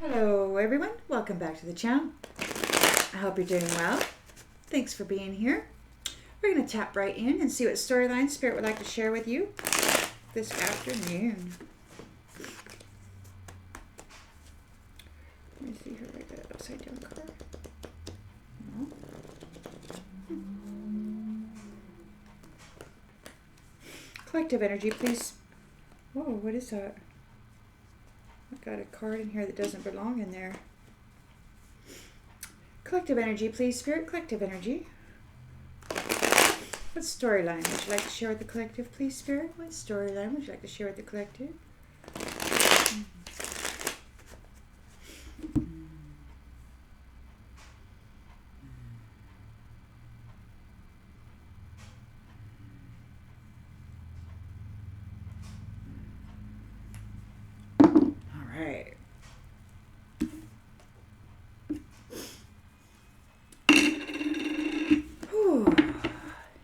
Hello everyone, welcome back to the channel. I hope you're doing well. Thanks for being here. We're going to tap right in and see what storyline Spirit would like to share with you this afternoon. Let me see here, I got an upside down card. No. Collective energy, please. Whoa, what is that? I've got a card in here that doesn't belong in there. Collective energy, please, Spirit. Collective energy. What storyline would you like to share with the collective, please, Spirit? What storyline would you like to share with the collective? All right. Whew.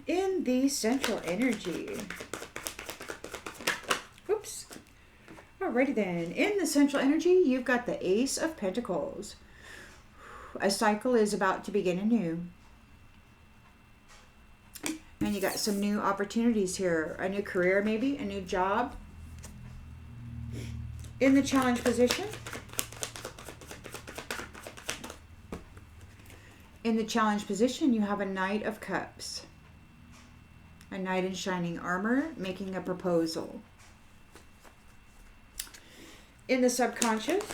In the central energy. Oops. Alrighty then. In the central energy, you've got the Ace of Pentacles. A cycle is about to begin anew. And you got some new opportunities here. A new career maybe, a new job. In the challenge position. In the challenge position, you have a Knight of Cups. A knight in shining armor making a proposal. In the subconscious,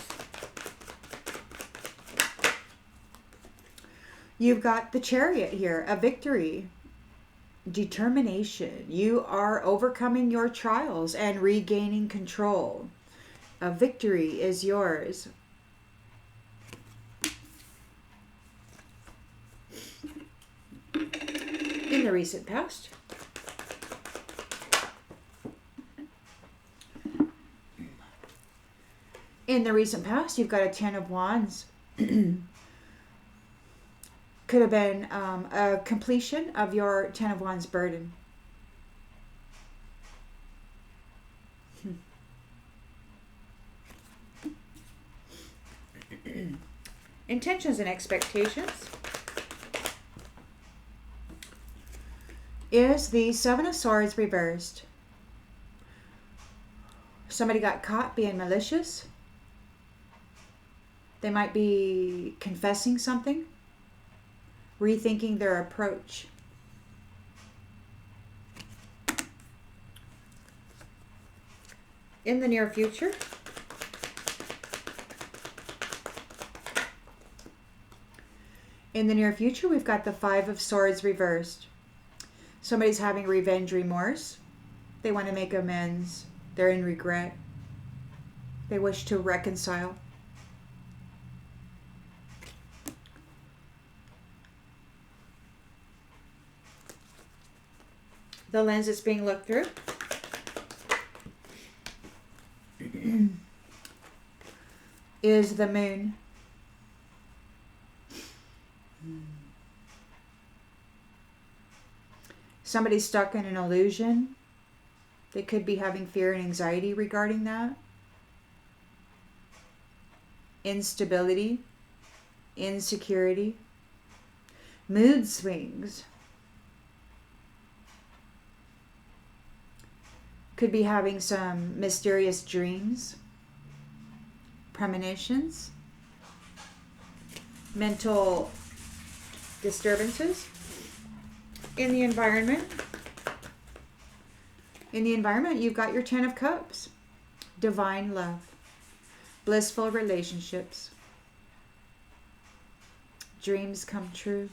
you've got the Chariot here, a victory, determination. You are overcoming your trials and regaining control. A victory is yours. In the recent past, you've got a Ten of Wands. Could have been a completion of your Ten of Wands burden. Intentions and expectations is the Seven of Swords reversed. Somebody got caught being malicious. They might be confessing something, rethinking their approach. In the near future, we've got the Five of Swords reversed. Somebody's having revenge remorse. They want to make amends. They're in regret. They wish to reconcile. The lens that's being looked through is the Moon. Somebody's stuck in an illusion. They could be having fear and anxiety regarding that. Instability, insecurity, mood swings. Could be having some mysterious dreams, premonitions, mental disturbances. In the environment, you've got your Ten of Cups, divine love, blissful relationships, dreams come true.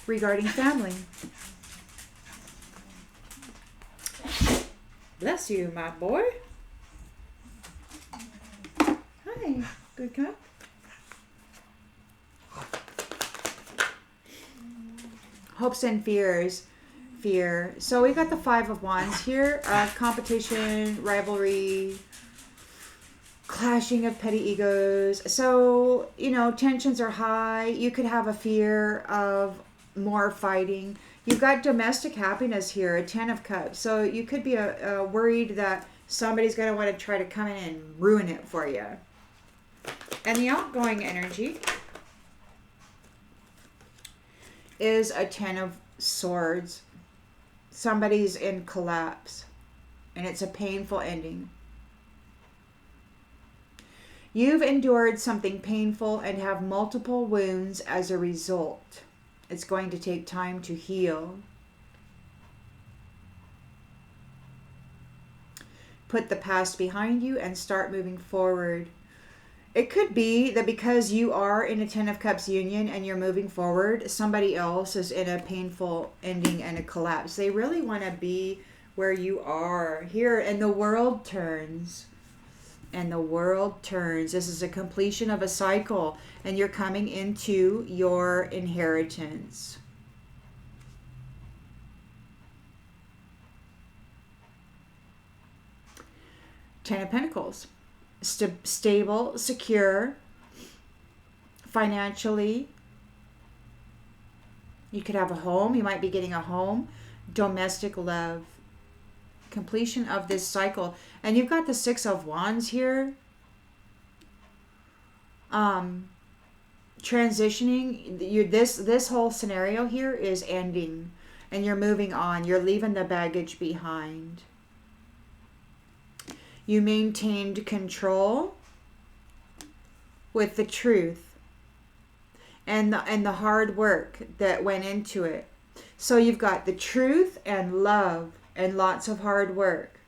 Regarding family, bless you, my boy. Hi, good cup. Hopes and fears. Fear. So we got the Five of Wands here. Competition, rivalry, clashing of petty egos. So, you know, tensions are high. You could have a fear of more fighting. You've got domestic happiness here, a Ten of Cups. So you could be worried that Somebody's going to want to try to come in and ruin it for you. And the outgoing energy is a 10 of Swords. Somebody's in collapse, and it's a painful ending. You've endured something painful and have multiple wounds as a result. It's going to take time to heal. Put the past behind you and start moving forward. It could be that because you are in a 10 of Cups union and you're moving forward, somebody else is in a painful ending and a collapse. They really want to be where you are here, and the world turns. And the world turns. This is a completion of a cycle, and you're coming into your inheritance. Ten of Pentacles. Stable, secure, financially. You could have a home. You might be getting a home. Domestic love. Completion of this cycle. And you've got the 6 of Wands here. Transitioning. This whole scenario here is ending. And you're moving on. You're leaving the baggage behind. You maintained control with the truth and the hard work that went into it. So you've got the truth and love and lots of hard work.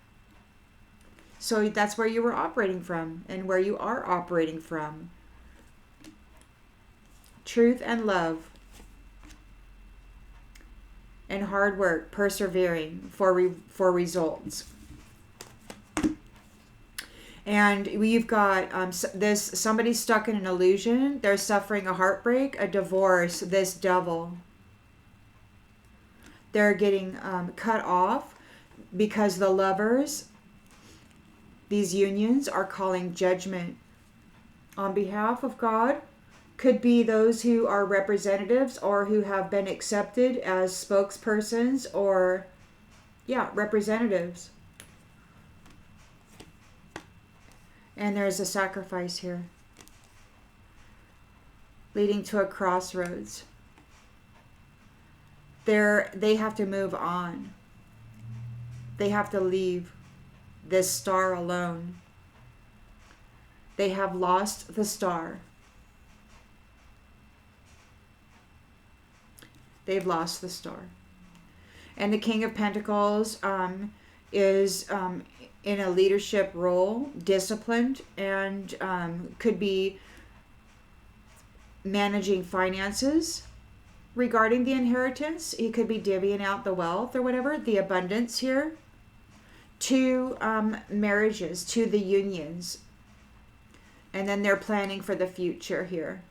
So that's where you were operating from and where you are operating from. Truth and love and hard work, persevering for results. And we've got somebody's stuck in an illusion. They're suffering a heartbreak, a divorce, this devil. They're getting cut off because the lovers, these unions, are calling judgment on behalf of God. Could be those who are representatives or who have been accepted as spokespersons or, representatives. And there's a sacrifice here, leading to a crossroads. They have to move on. They have to leave this star alone. They have lost the star. They've lost the star. And the King of Pentacles is in a leadership role, disciplined, and could be managing finances regarding the inheritance. He could be divvying out the wealth or whatever, the abundance here, to marriages, to the unions. And then they're planning for the future here.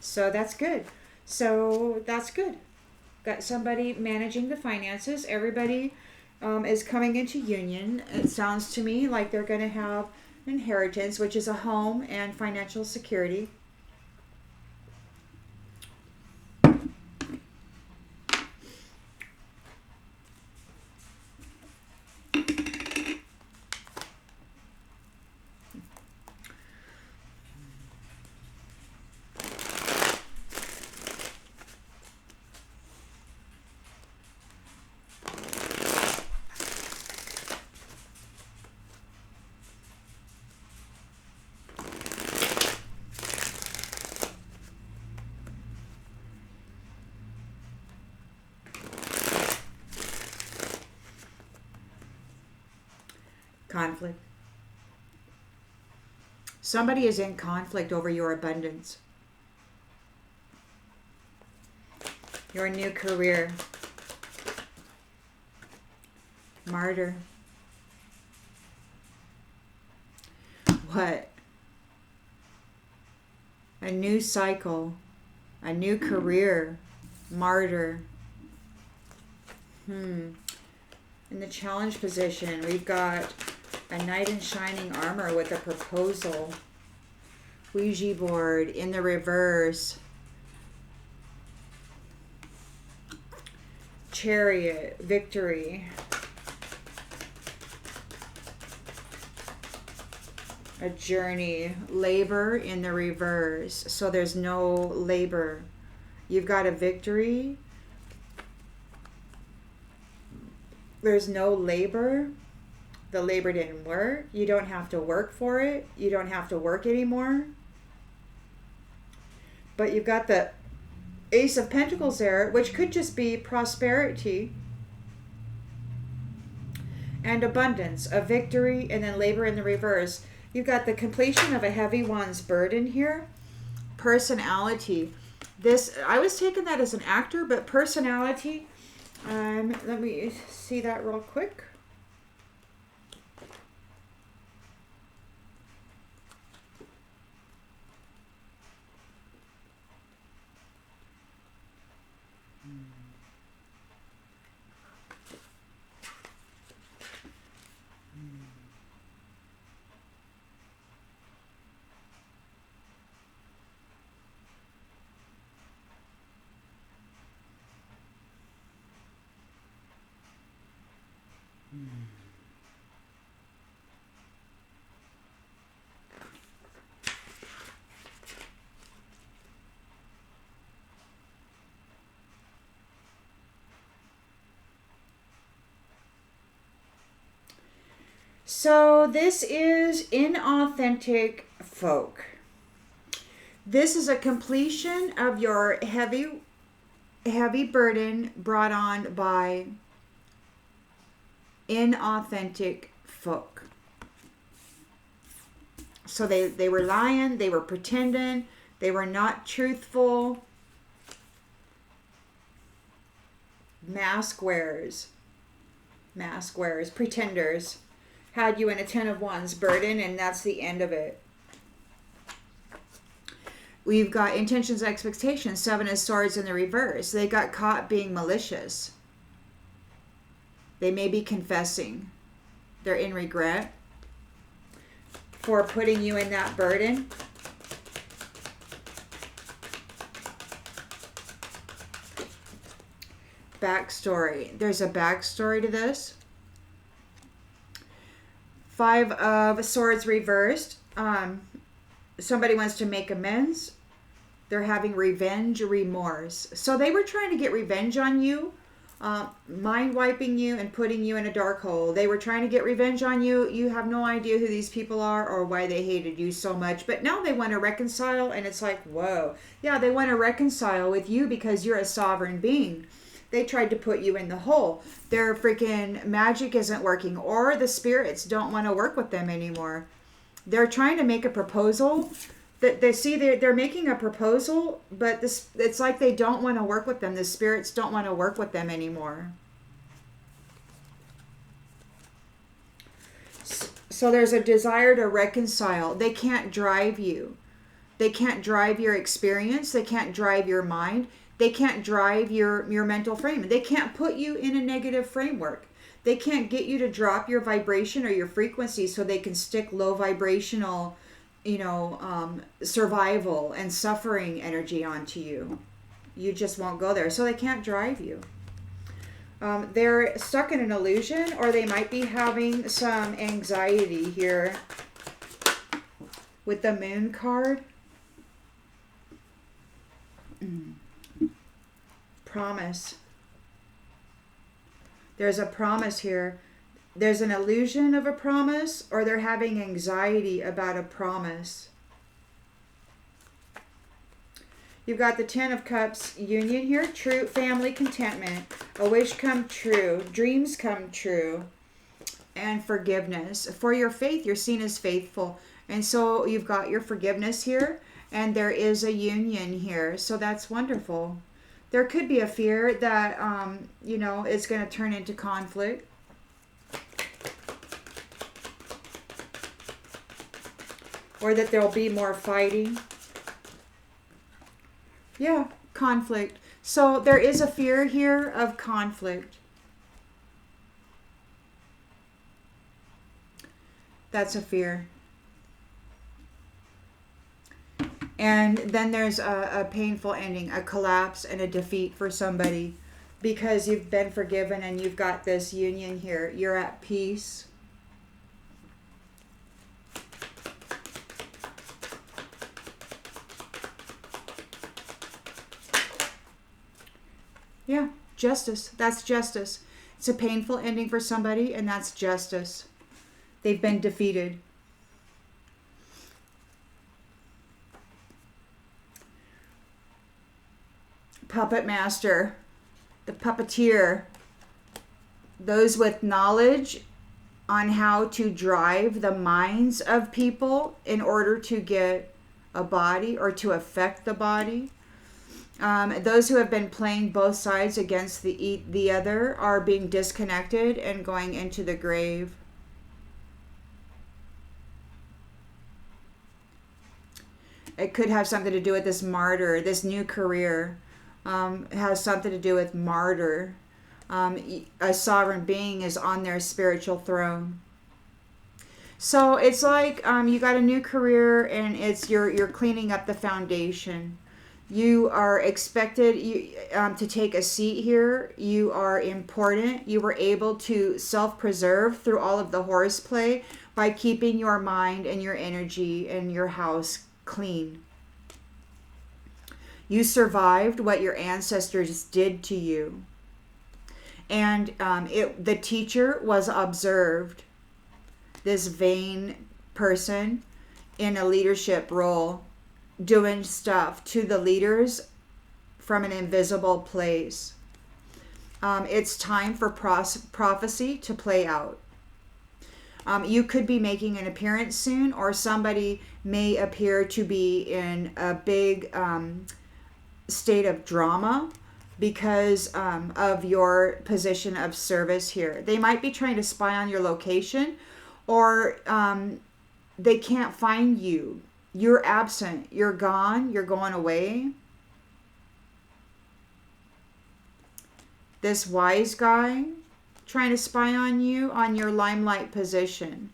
So that's good. Got somebody managing the finances. Everybody is coming into union. It sounds to me like they're going to have an inheritance, which is a home and financial security. Conflict. Somebody is in conflict over your abundance. Your new career. Martyr. What? A new cycle. A new career. Martyr. In the challenge position, we've got a knight in shining armor with a proposal. Ouija board in the reverse. Chariot, victory. A journey. Labor in the reverse. So there's no labor. You've got a victory. There's no labor. The labor didn't work. You don't have to work for it. You don't have to work anymore. But you've got the Ace of Pentacles there, which could just be prosperity and abundance, a victory, and then labor in the reverse. You've got the completion of a heavy one's burden here. Personality. This, I was taking that as an actor, but personality. Let me see that real quick. So this is inauthentic folk. This is a completion of your heavy burden brought on by inauthentic folk. So they were lying, they were pretending, they were not truthful. Mask wearers, pretenders. Had you in a 10 of Wands burden, and that's the end of it. We've got intentions, expectations, 7 of Swords in the reverse. They got caught being malicious. They may be confessing. They're in regret for putting you in that burden. Backstory. There's a backstory to this. 5 of Swords reversed. Somebody wants to make amends. They're having revenge, remorse. So they were trying to get revenge on you, mind wiping you and putting you in a dark hole. They were trying to get revenge on you. You have no idea who these people are or why they hated you so much. But now they want to reconcile, and it's like, whoa. Yeah, they want to reconcile with you because you're a sovereign being. They tried to put you in the hole. Their freaking magic isn't working, or the spirits don't want to work with them anymore. They're trying to make a proposal. They're making a proposal, but it's like they don't want to work with them. The spirits don't want to work with them anymore. So there's a desire to reconcile. They can't drive you. They can't drive your experience. They can't drive your mind. They can't drive your mental frame. They can't put you in a negative framework. They can't get you to drop your vibration or your frequency so they can stick low vibrational, survival and suffering energy onto you. You just won't go there. So they can't drive you. They're stuck in an illusion, or they might be having some anxiety here with the Moon card. Promise. There's a promise here. There's an illusion of a promise, or they're having anxiety about a promise. You've got the 10 of Cups union here. True family contentment. A wish come true. Dreams come true. And forgiveness. For your faith, you're seen as faithful. And so you've got your forgiveness here. And there is a union here. So that's wonderful. There could be a fear that, it's going to turn into conflict. Or that there'll be more fighting. Yeah, conflict. So there is a fear here of conflict. That's a fear. And then there's a painful ending, a collapse and a defeat for somebody because you've been forgiven and you've got this union here. You're at peace. Yeah, justice. That's justice. It's a painful ending for somebody, and that's justice. They've been defeated. Puppet master, the puppeteer, those with knowledge on how to drive the minds of people in order to get a body or to affect the body. Those who have been playing both sides against the other are being disconnected and going into the grave. It could have something to do with this martyr, this new career. It has something to do with martyr. A sovereign being is on their spiritual throne. So it's like you got a new career, and it's you're cleaning up the foundation. You are expected to take a seat here. You are important. You were able to self-preserve through all of the horseplay by keeping your mind and your energy and your house clean. You survived what your ancestors did to you. And the teacher was observed, this vain person in a leadership role, doing stuff to the leaders from an invisible place. It's time for prophecy to play out. You could be making an appearance soon, or somebody may appear to be in a big state of drama because of your position of service here. They might be trying to spy on your location, or they can't find you. You're absent. You're gone. You're going away. This wise guy trying to spy on you on your limelight position.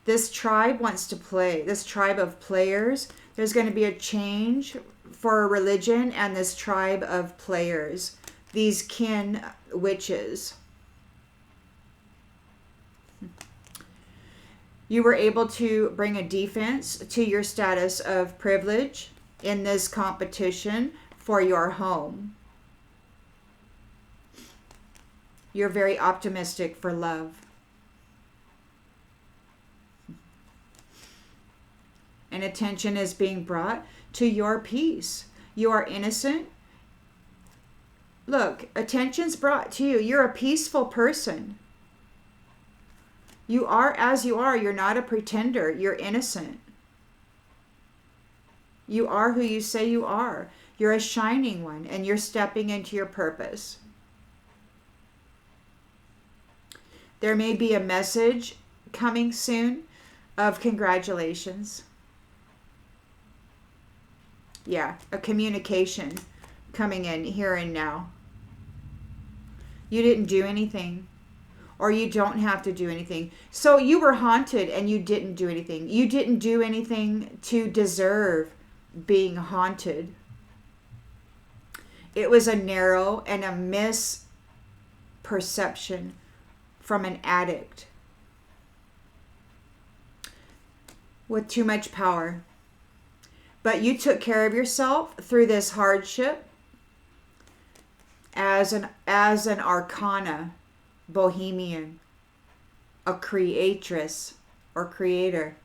This tribe wants to play. This tribe of players. There's going to be a change for religion and this tribe of players. These kin witches. You were able to bring a defense to your status of privilege in this competition for your home. You're very optimistic for love. And attention is being brought to your peace. You are innocent. Look, attention's brought to you. You're a peaceful person. You are as you are. You're not a pretender. You're innocent. You are who you say you are. You're a shining one, and you're stepping into your purpose. There may be a message coming soon of congratulations. Yeah, a communication coming in here and now. You didn't do anything. Or you don't have to do anything. So you were haunted and you didn't do anything. You didn't do anything to deserve being haunted. It was a narrow and a misperception from an addict with too much power. But you took care of yourself through this hardship as an arcana. Bohemian, a creatress or creator.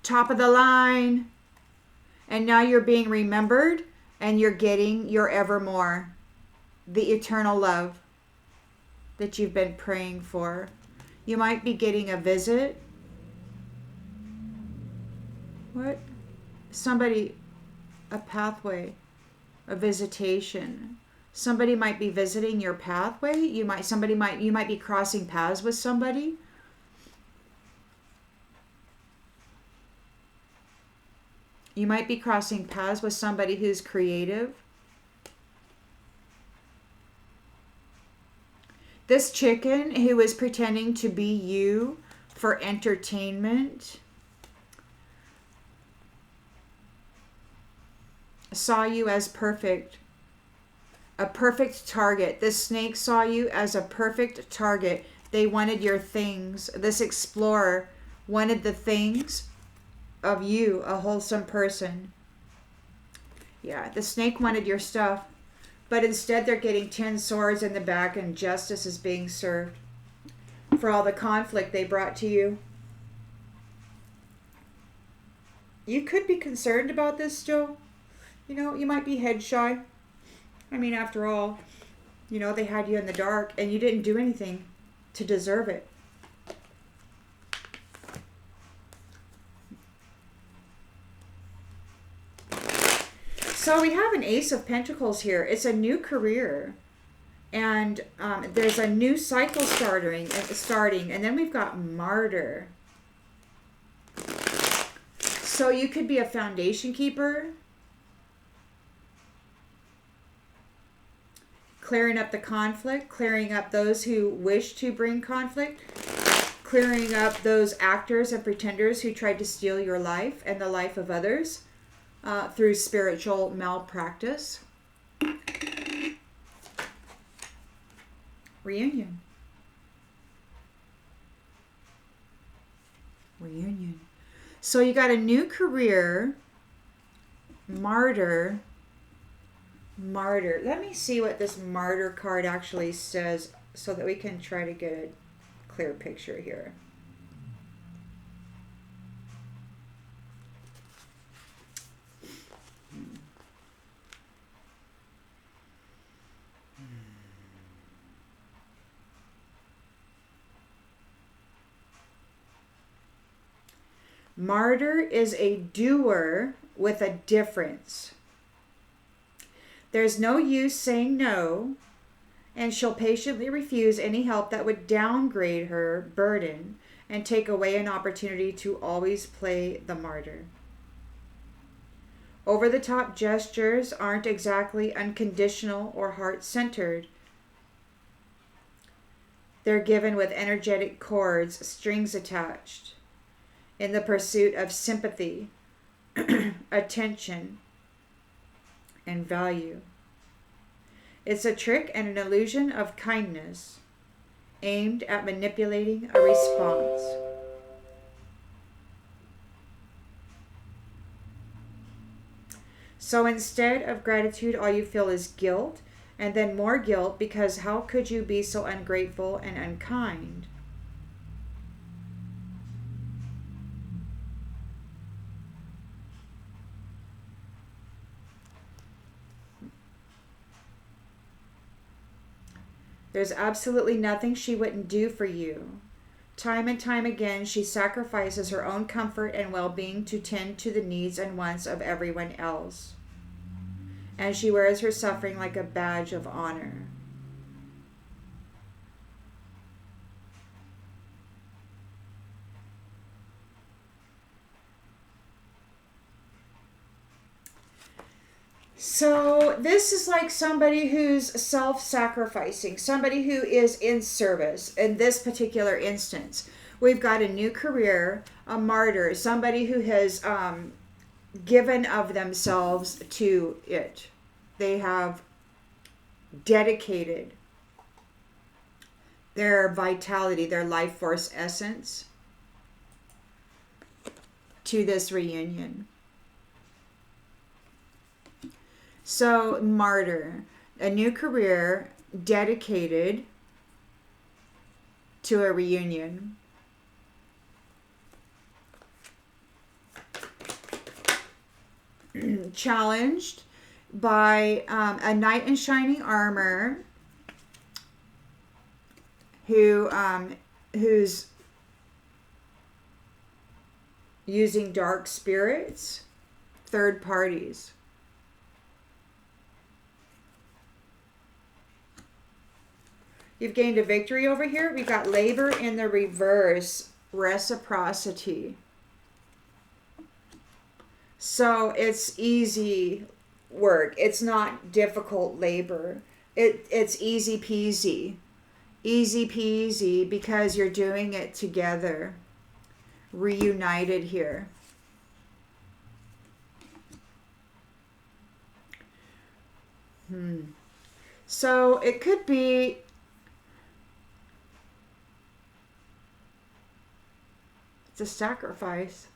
Top of the line. And now you're being remembered and you're getting your evermore, the eternal love that you've been praying for. You might be getting a visit. What? Somebody, a pathway, a visitation. Somebody might be visiting your pathway. You might be crossing paths with somebody. You might be crossing paths with somebody who's creative. This chicken who is pretending to be you for entertainment saw you as perfect. A perfect target. This snake saw you as a perfect target. They wanted your things. This explorer wanted the things of you, a wholesome person. Yeah, the snake wanted your stuff, but instead they're getting 10 swords in the back and justice is being served for all the conflict they brought to you. You could be concerned about this still. You know, you might be head shy. I mean, after all, you know, they had you in the dark and you didn't do anything to deserve it. So we have an Ace of Pentacles here. It's a new career. And there's a new cycle starting. And then we've got Martyr. So you could be a foundation keeper. Clearing up the conflict. Clearing up those who wish to bring conflict. Clearing up those actors and pretenders who tried to steal your life and the life of others. Through spiritual malpractice. Reunion. Reunion. So you got a new career. Martyr. Martyr. Let me see what this Martyr card actually says so that we can try to get a clear picture here. Martyr is a doer with a difference. There's no use saying no, and she'll patiently refuse any help that would downgrade her burden and take away an opportunity to always play the martyr. Over-the-top gestures aren't exactly unconditional or heart-centered. They're given with energetic cords, strings attached, in the pursuit of sympathy, attention, and value. It's a trick and an illusion of kindness aimed at manipulating a response. So instead of gratitude, all you feel is guilt, and then more guilt because how could you be so ungrateful and unkind? There's absolutely nothing she wouldn't do for you. Time and time again, she sacrifices her own comfort and well-being to tend to the needs and wants of everyone else. And she wears her suffering like a badge of honor. So this is like somebody who's self-sacrificing, somebody who is in service. In this particular instance, we've got a new career, a martyr, somebody who has given of themselves to it. They have dedicated their vitality, their life force essence to this reunion. So, martyr, a new career dedicated to a reunion. Challenged by a knight in shining armor who's using dark spirits, third parties. You've gained a victory over here. We've got labor in the reverse, reciprocity. So it's easy work. It's not difficult labor. It's easy peasy. Easy peasy because you're doing it together. Reunited here. So it could be it's a sacrifice.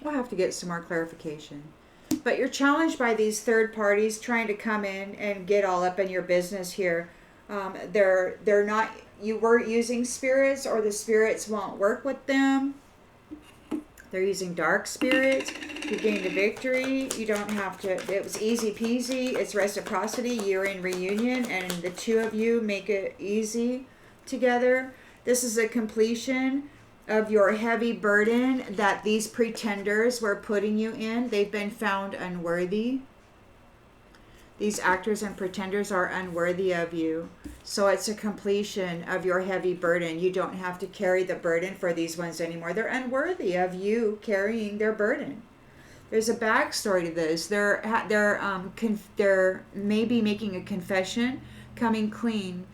We'll have to get some more clarification. But you're challenged by these third parties trying to come in and get all up in your business here. They're not, you weren't using spirits, or the spirits won't work with them. They're using dark spirits. You gained a victory. You don't have to, it was easy peasy. It's reciprocity. You're in reunion and the two of you make it easy together. This is a completion of your heavy burden that these pretenders were putting you in. They've been found unworthy. These actors and pretenders are unworthy of you. So it's a completion of your heavy burden. You don't have to carry the burden for these ones anymore. They're unworthy of you carrying their burden. There's a backstory to this. They're maybe making a confession, coming clean.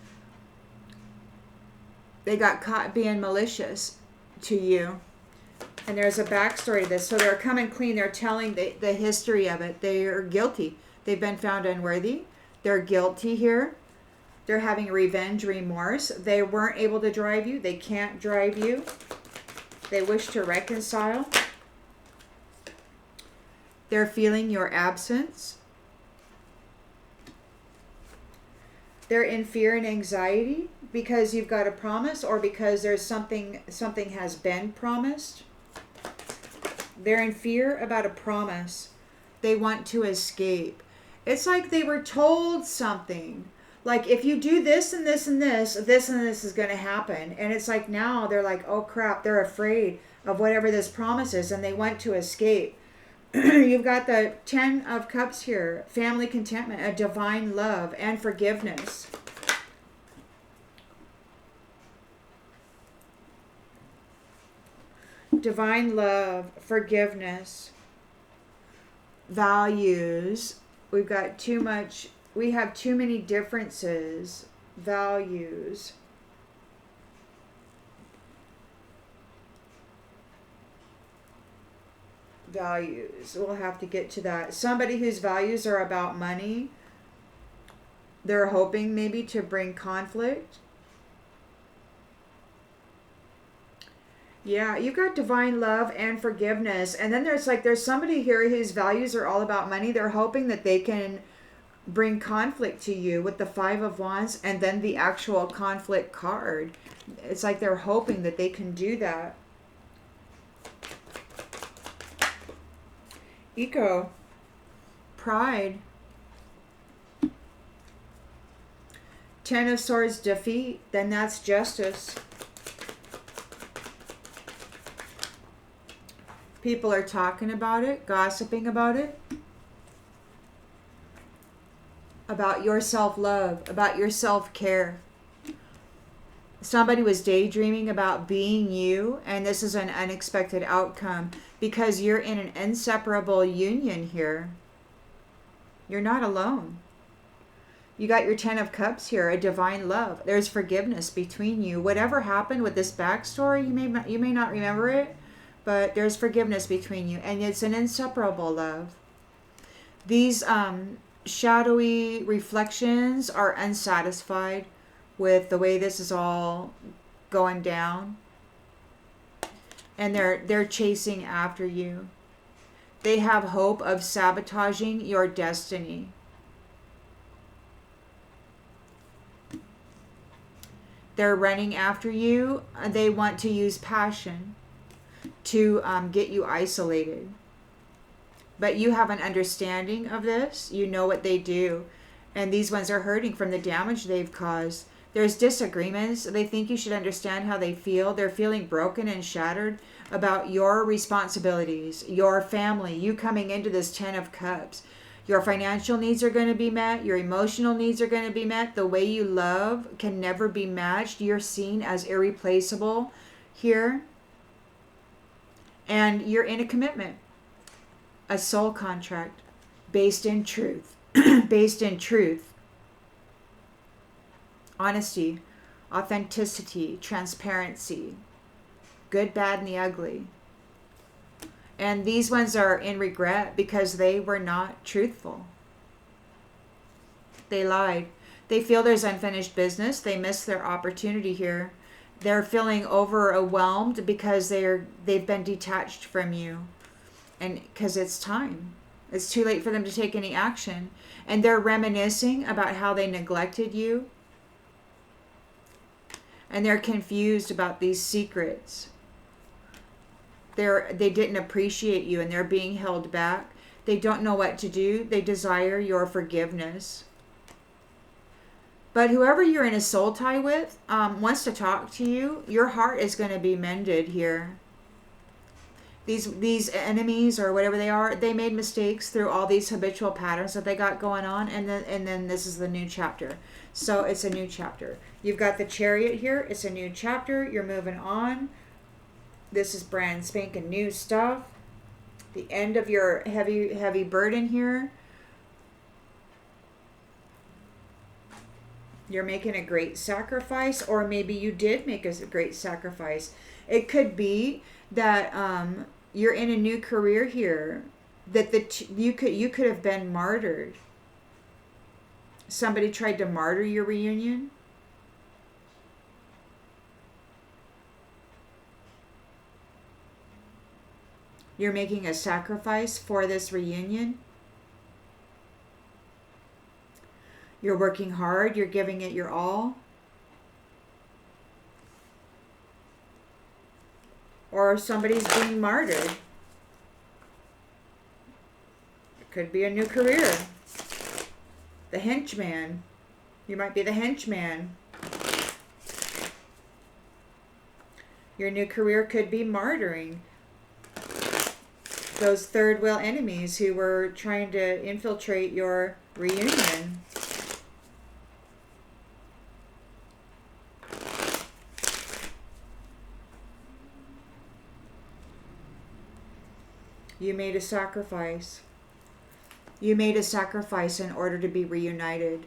They got caught being malicious to you. And there's a backstory to this. So they're coming clean. They're telling the history of it. They are guilty. They've been found unworthy. They're guilty here. They're having revenge, remorse. They weren't able to drive you. They can't drive you. They wish to reconcile. They're feeling your absence. They're in fear and anxiety because you've got a promise, or because there's something has been promised. They're in fear about a promise. They want to escape. It's like they were told something. Like, if you do this and this and this, this and this is going to happen. And it's like now they're like, oh crap, they're afraid of whatever this promise is, and they want to escape. You've got the 10 of Cups here. Family contentment, a divine love, and forgiveness. Divine love, forgiveness, values. We've got too much, we have too many differences, values. Values, we'll have to get to that. Somebody whose values are about money, they're hoping maybe to bring conflict. Yeah, you've got divine love and forgiveness. And then there's somebody here whose values are all about money. They're hoping that they can bring conflict to you with the 5 of Wands and then the actual conflict card. It's like they're hoping that they can do that. Ego, pride. 10 of Swords, defeat. Then that's justice. People are talking about it, gossiping about it. About your self-love, about your self-care. Somebody was daydreaming about being you, and this is an unexpected outcome because you're in an inseparable union here. You're not alone. You got your 10 of Cups here, a divine love. There's forgiveness between you. Whatever happened with this backstory, you may not remember it, but there's forgiveness between you, and it's an inseparable love. These shadowy reflections are unsatisfied with the way this is all going down, and they're chasing after you. They have hope of sabotaging your destiny. They're running after you. They want to use passion to get you isolated. But you have an understanding of this. You know what they do. And these ones are hurting from the damage they've caused. There's disagreements. They think you should understand how they feel. They're feeling broken and shattered about your responsibilities, your family, you coming into this 10 of Cups. Your financial needs are going to be met. Your emotional needs are going to be met. The way you love can never be matched. You're seen as irreplaceable here. And you're in a commitment, a soul contract based in truth, based in truth, honesty, authenticity, transparency, good, bad, and the ugly. And these ones are in regret because they were not truthful. They lied. They feel there's unfinished business. They missed their opportunity here. They're feeling overwhelmed because they've been detached from you. and because it's time. It's too late for them to take any action. And they're reminiscing about how they neglected you. And they're confused about these secrets. They didn't appreciate you and they're being held back. They don't know what to do. They desire your forgiveness. But whoever you're in a soul tie with wants to talk to you. Your heart is going to be mended here. These enemies or whatever they are, they made mistakes through all these habitual patterns that they got going on, and then this is the new chapter. So it's a new chapter. You've got the Chariot here. It's a new chapter. You're moving on. This is brand spanking new stuff. The end of your heavy burden here. You're making a great sacrifice, or maybe you did make a great sacrifice. It could be that you're in a new career here, that you could have been martyred. Somebody tried to martyr your reunion. You're making a sacrifice for this reunion. You're working hard. You're giving it your all. Or somebody's being martyred. It could be a new career. The henchman. You might be the henchman. Your new career could be martyring those third wheel enemies who were trying to infiltrate your reunion. You made a sacrifice. You made a sacrifice in order to be reunited.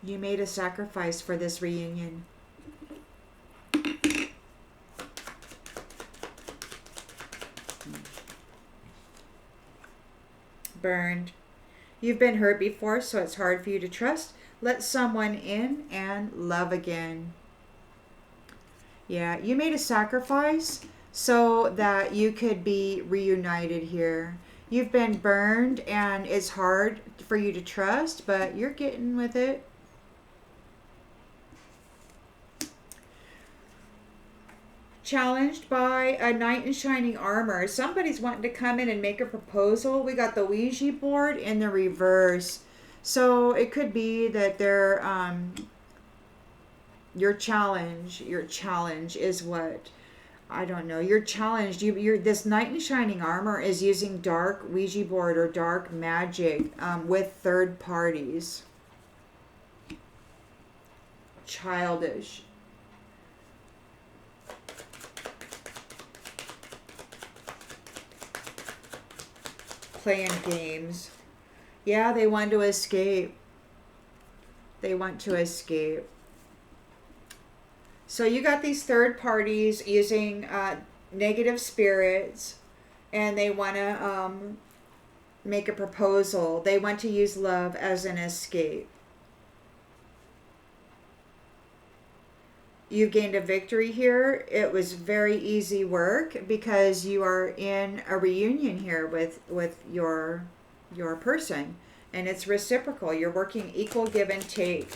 You made a sacrifice for this reunion. Burned. You've been hurt before, so it's hard for you to trust. Let someone in and love again. Yeah, you made a sacrifice so that you could be reunited here. You've been burned and it's hard for you to trust, but you're getting with it. Challenged by a knight in shining armor. Somebody's wanting to come in and make a proposal. We got the Ouija board in the reverse. So it could be that they're your challenge is what? I don't know. You're challenged. You're this knight in shining armor is using dark Ouija board or dark magic with third parties. Childish. Playing games. Yeah, they want to escape. They want to escape. So you got these third parties using negative spirits, and they want to make a proposal. They want to use love as an escape. You gained a victory here. It was very easy work because you are in a reunion here with your person, and it's reciprocal. You're working equal give and take.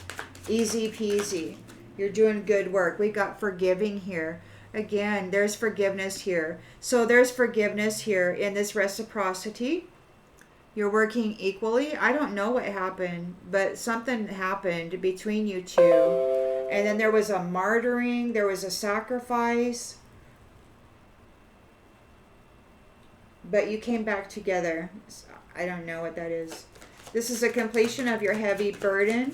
Easy peasy. You're doing good work. We got forgiving here. Again, there's forgiveness here. So there's forgiveness here in this reciprocity. You're working equally. I don't know what happened, but something happened between you two. And then there was a martyring. There was a sacrifice. But you came back together. I don't know what that is. This is a completion of your heavy burden.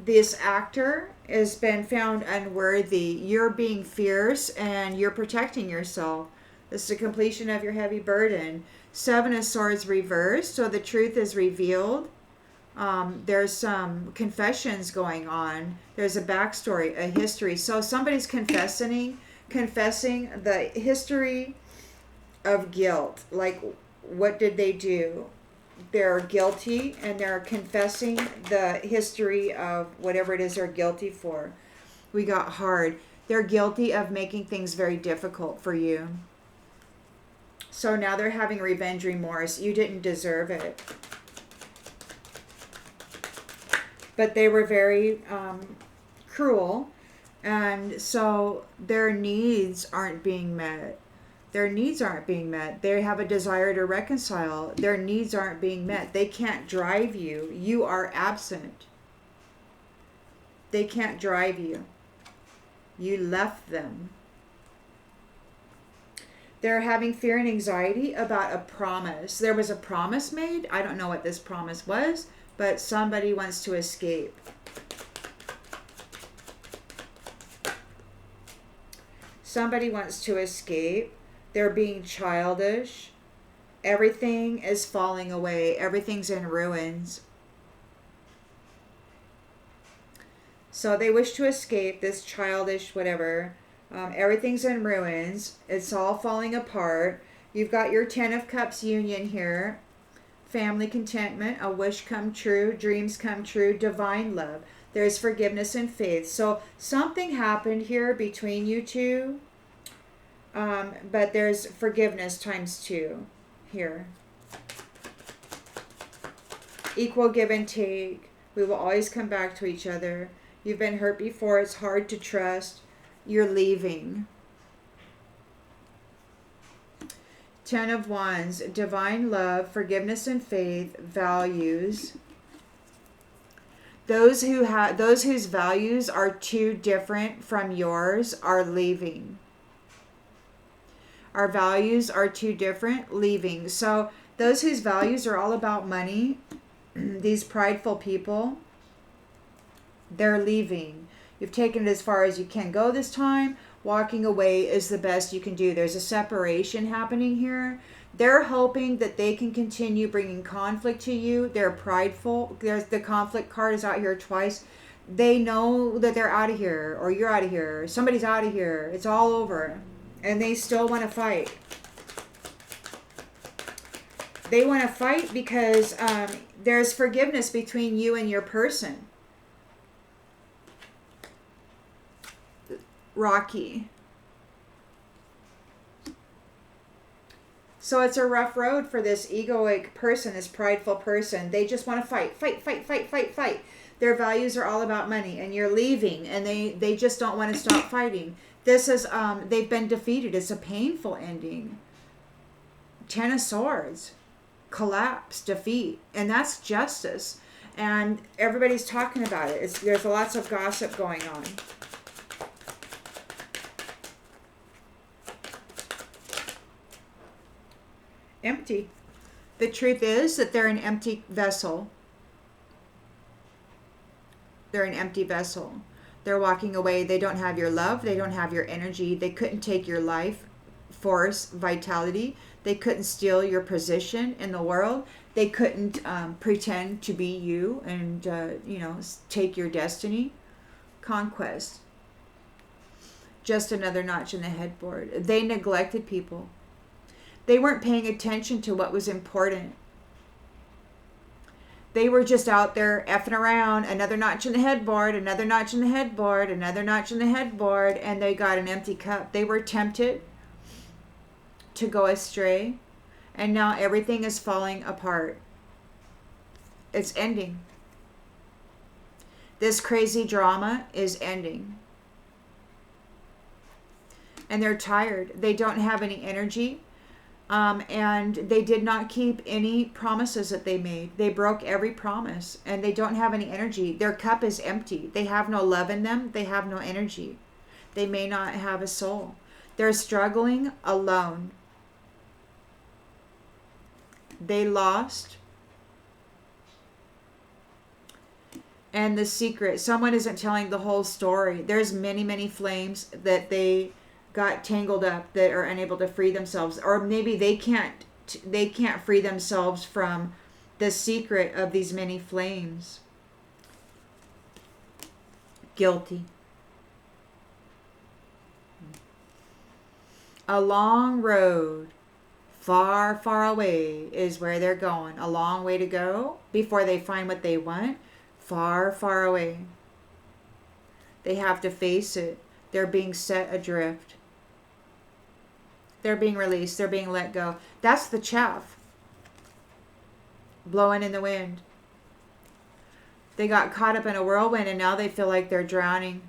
This actor has been found unworthy. You're being fierce and you're protecting yourself. This is a completion of your heavy burden. Seven of Swords reversed, so the truth is revealed. There's some confessions going on. There's a backstory, a history. So somebody's confessing the history of guilt. Like, what did they do? they're guilty and they're confessing the history of whatever it is they're guilty for. We got hard. They're guilty of making things very difficult for you. So now they're having revenge remorse. You didn't deserve it. But they were very cruel. And so their needs aren't being met. Their needs aren't being met. They have a desire to reconcile. Their needs aren't being met. They can't drive you. You are absent. They can't drive you. You left them. They're having fear and anxiety about a promise. There was a promise made. I don't know what this promise was, but somebody wants to escape. Somebody wants to escape. They're being childish. Everything is falling away. Everything's in ruins. So they wish to escape this childish whatever. Everything's in ruins. It's all falling apart. You've got your 10 of Cups union here. Family contentment, a wish come true, dreams come true, divine love. There's forgiveness and faith. So something happened here between you two. But there's forgiveness times 2 here. Equal give and take. We will always come back to each other. You've been hurt before. It's hard to trust. You're leaving. 10 of Wands. Divine love, forgiveness and faith, values. Those whose values are too different from yours are leaving. Our values are too different, leaving. So those whose values are all about money, these prideful people, they're leaving. You've taken it as far as you can go this time. Walking away is the best you can do. There's a separation happening here. They're hoping that they can continue bringing conflict to you. They're prideful. There's the conflict card is out here twice. They know that they're out of here, or you're out of here. Somebody's out of here. It's all over. And they still want to fight. They want to fight because there's forgiveness between you and your person. Rocky. So it's a rough road for this egoic person, this prideful person. They just want to fight, fight, fight, fight, fight, fight. Their values are all about money, and you're leaving, and they just don't want to stop fighting. This is, they've been defeated. It's a painful ending. 10 of Swords. Collapse, defeat. And that's justice. And everybody's talking about it. There's lots of gossip going on. Empty. The truth is that they're an empty vessel. They're an empty vessel. They're walking away. They don't have your love. They don't have your energy. They couldn't take your life, force, vitality. They couldn't steal your position in the world. They couldn't pretend to be you and, take your destiny. Conquest. Just another notch in the headboard. They neglected people. They weren't paying attention to what was important. They were just out there effing around. Another notch in the headboard, another notch in the headboard, another notch in the headboard, and they got an empty cup. They were tempted to go astray, and now everything is falling apart. It's ending. This crazy drama is ending. And they're tired. They don't have any energy. And they did not keep any promises that they made. They broke every promise, and they don't have any energy. Their cup is empty. They have no love in them. They have no energy. They may not have a soul. They're struggling alone. They lost. And the secret, someone isn't telling the whole story. There's many, many flames that they got tangled up, that are unable to free themselves, or maybe they can't free themselves from the secret of these many flames. Guilty. A long road Far, far away is where they're going. A long way to go before they find what they want. Far, far away. They have to face it. They're being set adrift. They're being released. They're being let go. That's the chaff blowing in the wind. They got caught up in a whirlwind and now they feel like they're drowning.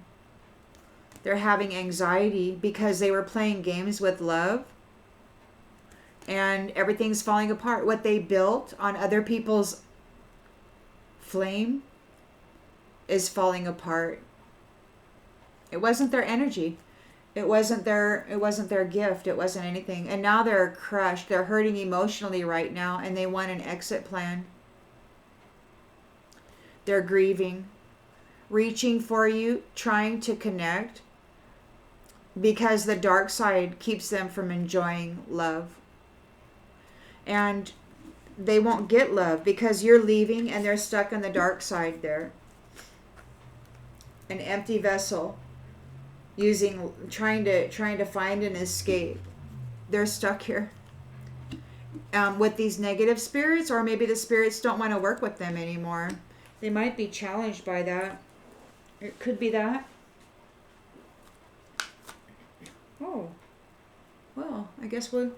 They're having anxiety because they were playing games with love and everything's falling apart. What they built on other people's flame is falling apart. It wasn't their energy. It wasn't their gift. It wasn't anything. And now they're crushed. They're hurting emotionally right now and they want an exit plan. They're grieving, reaching for you, trying to connect because the dark side keeps them from enjoying love. And they won't get love because you're leaving and they're stuck on the dark side there. An empty vessel, trying to find an escape. They're stuck here with these negative spirits, or maybe the spirits don't want to work with them anymore. They might be challenged by that. It could be that. Oh, well, I guess we're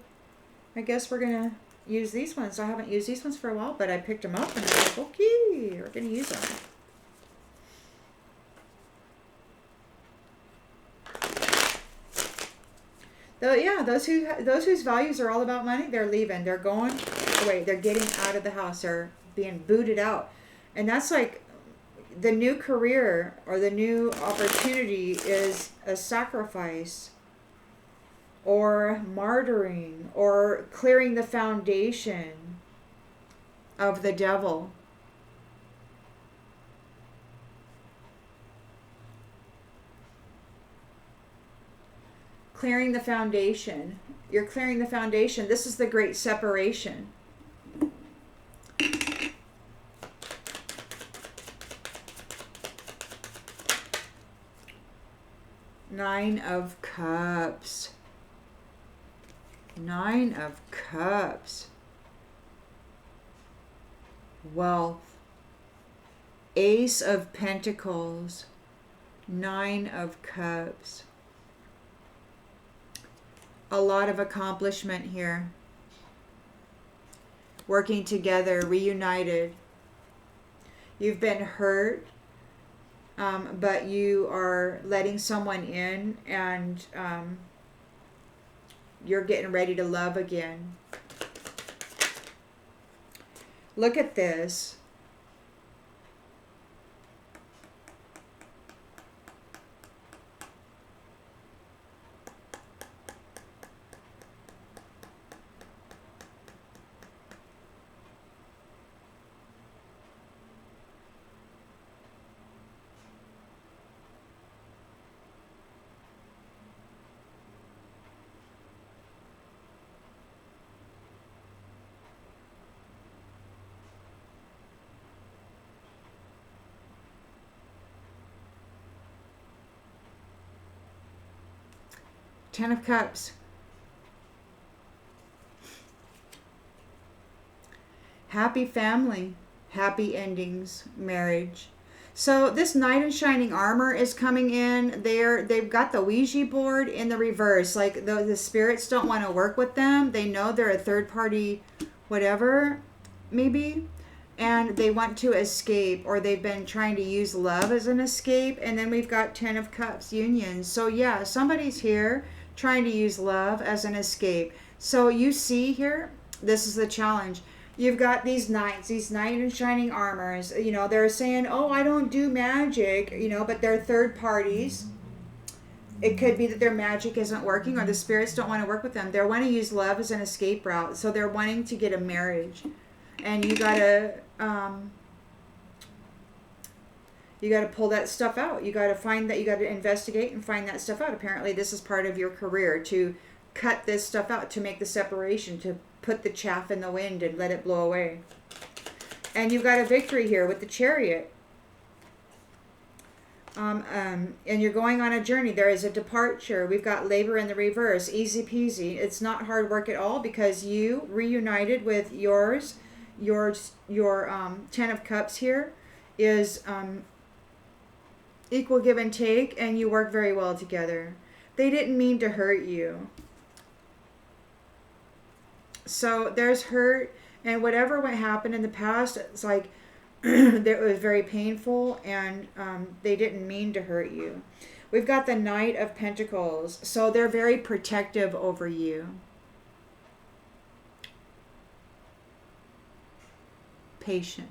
gonna use these ones. I haven't used these ones for a while, but I picked them up and I was like, okay, we're gonna use them. Though, yeah, those whose values are all about money, they're leaving. They're going away. They're getting out of the house. They're being booted out. And that's like the new career or the new opportunity is a sacrifice or martyring or clearing the foundation of the devil. Clearing the foundation. You're clearing the foundation. This is the great separation. Nine of Cups. Nine of Cups. Wealth. Ace of Pentacles. Nine of Cups. A lot of accomplishment here. Working together, reunited. You've been hurt, but you are letting someone in and you're getting ready to love again. Look at this. Ten of Cups. Happy family, happy endings, marriage. So this knight in shining armor is coming in. They've got the Ouija board in the reverse. Like the spirits don't want to work with them. They know they're a third party, whatever, maybe. And they want to escape, or they've been trying to use love as an escape. And then we've got Ten of Cups, unions. So yeah, somebody's here trying to use love as an escape. So you see here, this is the challenge. You've got these knights, these knight in shining armors. You know, they're saying, oh, I don't do magic, you know, but they're third parties. It could be that their magic isn't working or the spirits don't want to work with them. They want to use love as an escape route. So they're wanting to get a marriage. And you gotta pull that stuff out. You gotta find that. You gotta investigate and find that stuff out. Apparently, this is part of your career, to cut this stuff out, to make the separation, to put the chaff in the wind and let it blow away. And you've got a victory here with the Chariot. And you're going on a journey. There is a departure. We've got labor in the reverse. Easy peasy. It's not hard work at all because you reunited with your Ten of Cups here is equal give and take, and you work very well together. They didn't mean to hurt you. So there's hurt, and whatever what happened in the past, it's like that was very painful, and they didn't mean to hurt you. We've got the Knight of Pentacles, so they're very protective over you. Patient.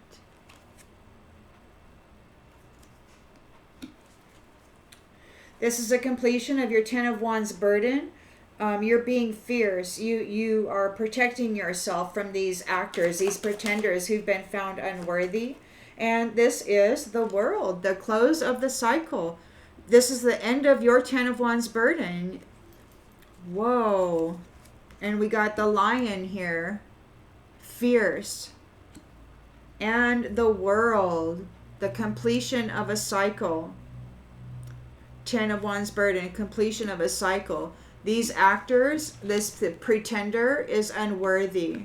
This is a completion of your Ten of Wands burden. You're being fierce. You are protecting yourself from these actors, these pretenders who've been found unworthy. And this is the World, the close of the cycle. This is the end of your Ten of Wands burden. Whoa. And we got the Lion here. Fierce. And the World, the completion of a cycle. Ten of Wands burden, completion of a cycle. These actors, this pretender is unworthy.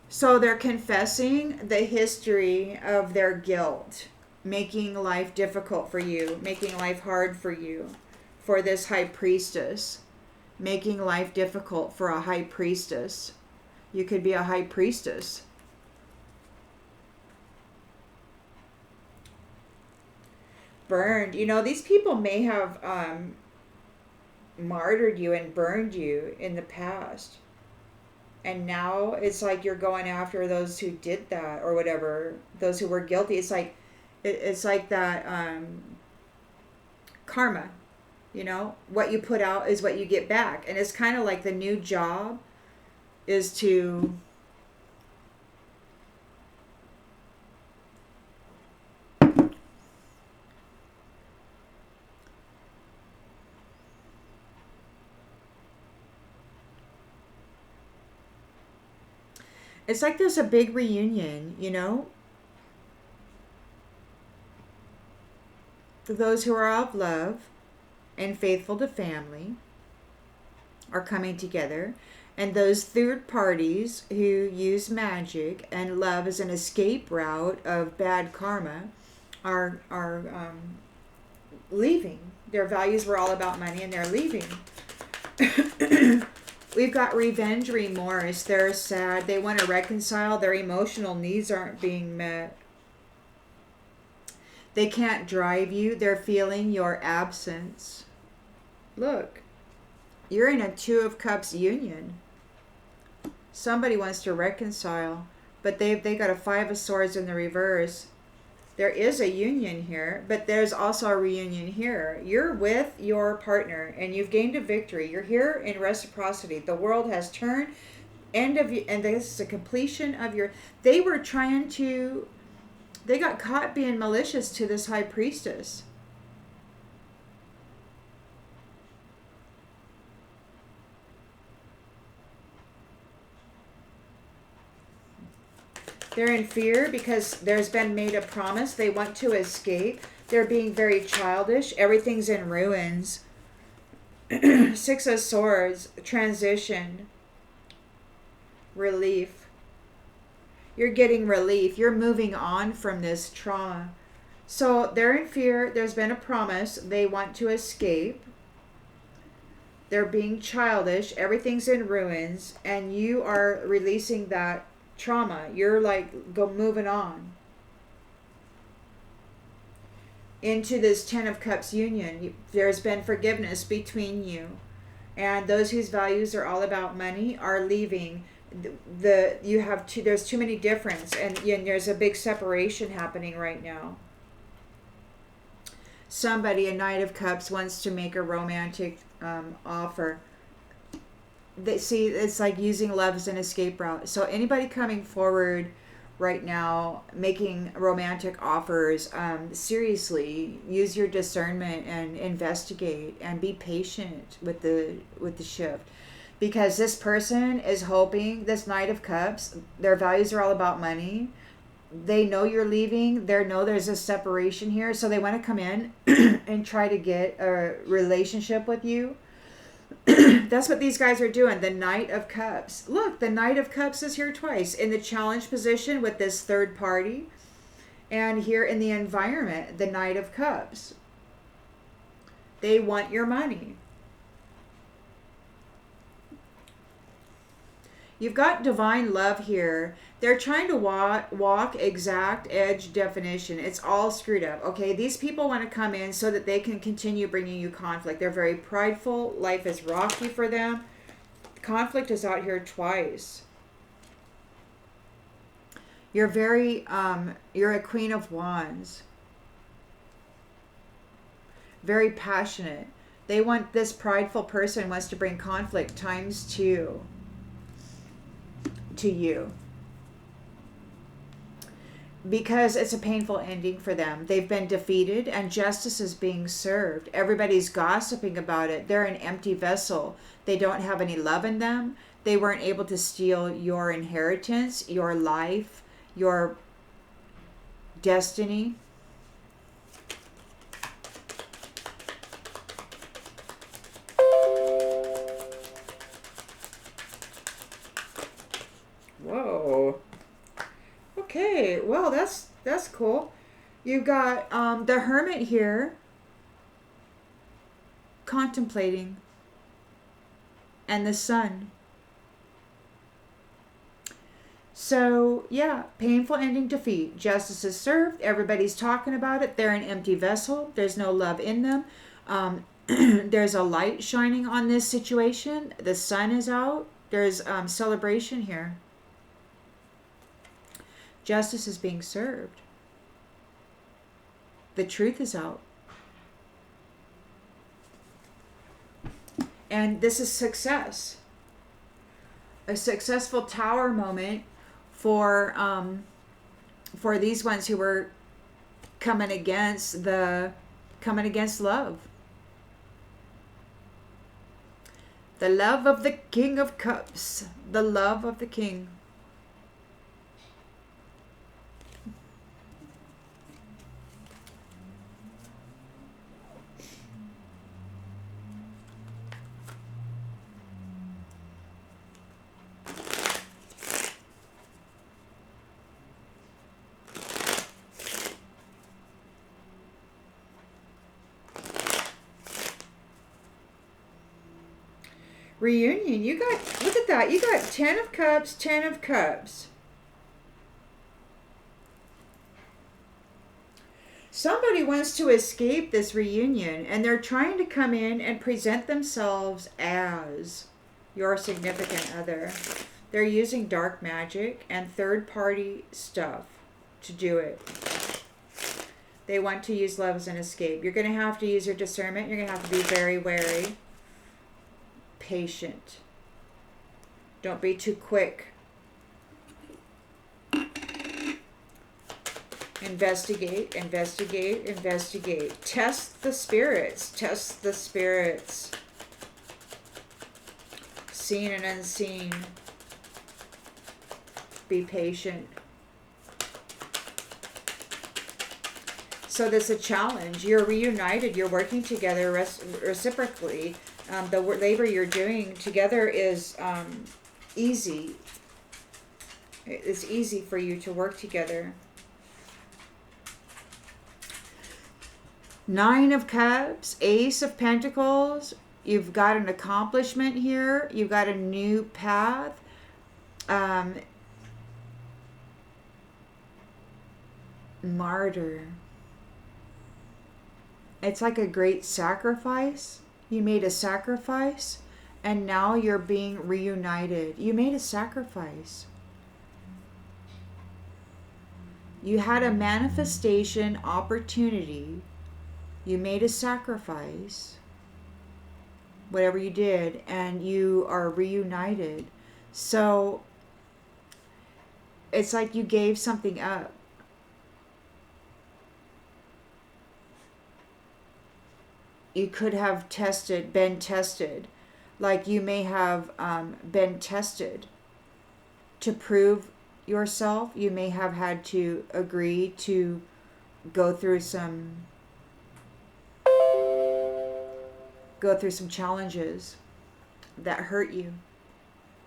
So they're confessing the history of their guilt, making life difficult for you, making life hard for you, for this High Priestess, making life difficult for a High Priestess. You could be a High Priestess. Burned. You know, these people may have martyred you and burned you in the past. And now it's like you're going after those who did that or whatever, those who were guilty. It's like that karma, you know, what you put out is what you get back. And it's kind of like the new job is to it's like there's a big reunion, you know? For those who are of love and faithful to family are coming together. And those third parties who use magic and love as an escape route of bad karma are leaving. Their values were all about money and they're leaving. We've got revenge, remorse. They're sad. They want to reconcile. Their emotional needs aren't being met. They can't drive you. They're feeling your absence. Look, you're in a Two of Cups union. Somebody wants to reconcile, but they got a Five of Swords in the reverse. There is a union here, but there's also a reunion here. You're with your partner and you've gained a victory. You're here in reciprocity. The world has turned. And this is a completion of your... They got caught being malicious to this High Priestess. They're in fear because there's been made a promise. They want to escape. They're being very childish. Everything's in ruins. Six of Swords. Transition. Relief. You're getting relief. You're moving on from this trauma. So they're in fear. There's been a promise. They want to escape. They're being childish. Everything's in ruins. And you are releasing that trauma. You're like moving on into this Ten of Cups union. There's been forgiveness between you, and those whose values are all about money are leaving. There's too many difference, and there's a big separation happening right now. Somebody, a Knight of Cups, wants to make a romantic offer. It's like using love as an escape route. So anybody coming forward right now, making romantic offers, seriously, use your discernment and investigate and be patient with the shift. Because this person is hoping, this Knight of Cups, their values are all about money. They know you're leaving. They know there's a separation here. So they want to come in and try to get a relationship with you. That's what these guys are doing. The Knight of Cups. Look, the Knight of Cups is here twice. In the challenge position with this third party. And here in the environment, the Knight of Cups. They want your money. You've got divine love here. They're trying to walk exact edge definition. It's all screwed up. Okay, these people want to come in so that they can continue bringing you conflict. They're very prideful. Life is rocky for them. Conflict is out here twice. You're you're a Queen of Wands. Very passionate. This prideful person wants to bring conflict ×2 to you. Because it's a painful ending for them. They've been defeated and justice is being served. Everybody's gossiping about it. They're an empty vessel. They don't have any love in them. They weren't able to steal your inheritance, your life, your destiny. Whoa. Okay, well, that's cool. You've got the Hermit here contemplating, and the Sun. So, yeah, painful ending, defeat. Justice is served. Everybody's talking about it. They're an empty vessel. There's no love in them. There's a light shining on this situation. The sun is out. There's celebration here. Justice is being served. The truth is out. And this is success. A successful tower moment for these ones who were coming against love. The love of the King of Cups. The love of the King. Reunion. Look at that. You got 10 of Cups, 10 of Cups. Somebody wants to escape this reunion, and they're trying to come in and present themselves as your significant other. They're using dark magic and third-party stuff to do it. They want to use love as an escape. You're going to have to use your discernment. You're going to have to be very wary. Patient. Don't be too quick. Investigate, investigate, investigate. Test the spirits. Test the spirits. Seen and unseen. Be patient. So there's a challenge. You're reunited. You're working together reciprocally. The labor you're doing together is easy. It's easy for you to work together. 9 of Cups, Ace of Pentacles. You've got an accomplishment here. You've got a new path. Martyr. It's like a great sacrifice. You made a sacrifice, and now you're being reunited. You made a sacrifice. You had a manifestation opportunity. You made a sacrifice, whatever you did, and you are reunited. So it's like you gave something up. You could have been tested. Like you may have been tested to prove yourself. You may have had to agree to go through some challenges that hurt you.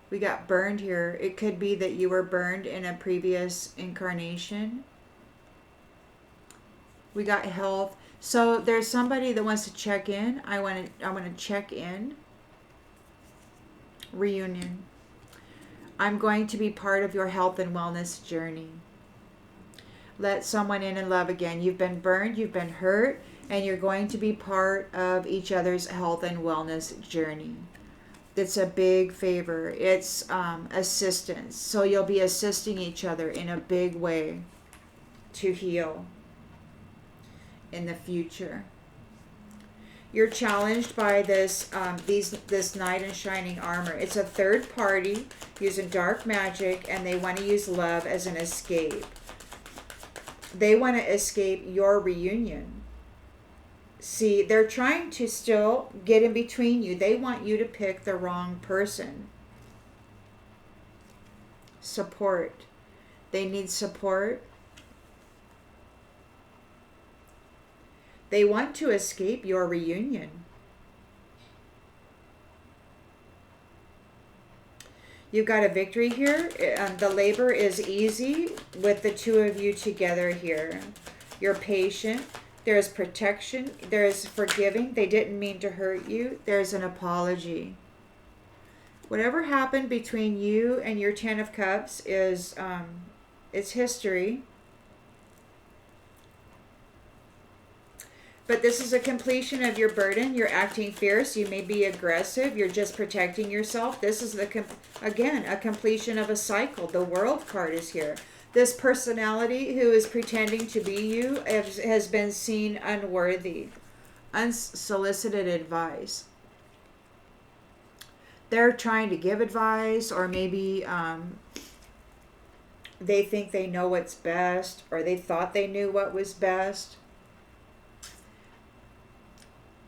We got burned here. It could be that you were burned in a previous incarnation. We got health. So there's somebody that wants to check in. I want to check in. Reunion. I'm going to be part of your health and wellness journey. Let someone in and love again. You've been burned, you've been hurt, and you're going to be part of each other's health and wellness journey. It's a big favor. It's assistance. So you'll be assisting each other in a big way to heal in the future. You're challenged by this knight in shining armor. It's a third party using dark magic, and they want to use love as an escape. They want to escape your reunion. See, they're trying to still get in between you. They want you to pick the wrong person. Support. They need support. They want to escape your reunion. You've got a victory here. The labor is easy with the two of you together here. You're patient. There's protection. There's forgiving. They didn't mean to hurt you. There's an apology. Whatever happened between you and your Ten of Cups is it's history. But this is a completion of your burden. You're acting fierce. You may be aggressive. You're just protecting yourself. This is, again, a completion of a cycle. The World card is here. This personality who is pretending to be you has been seen unworthy. Unsolicited advice. They're trying to give advice, or maybe they think they know what's best, or they thought they knew what was best.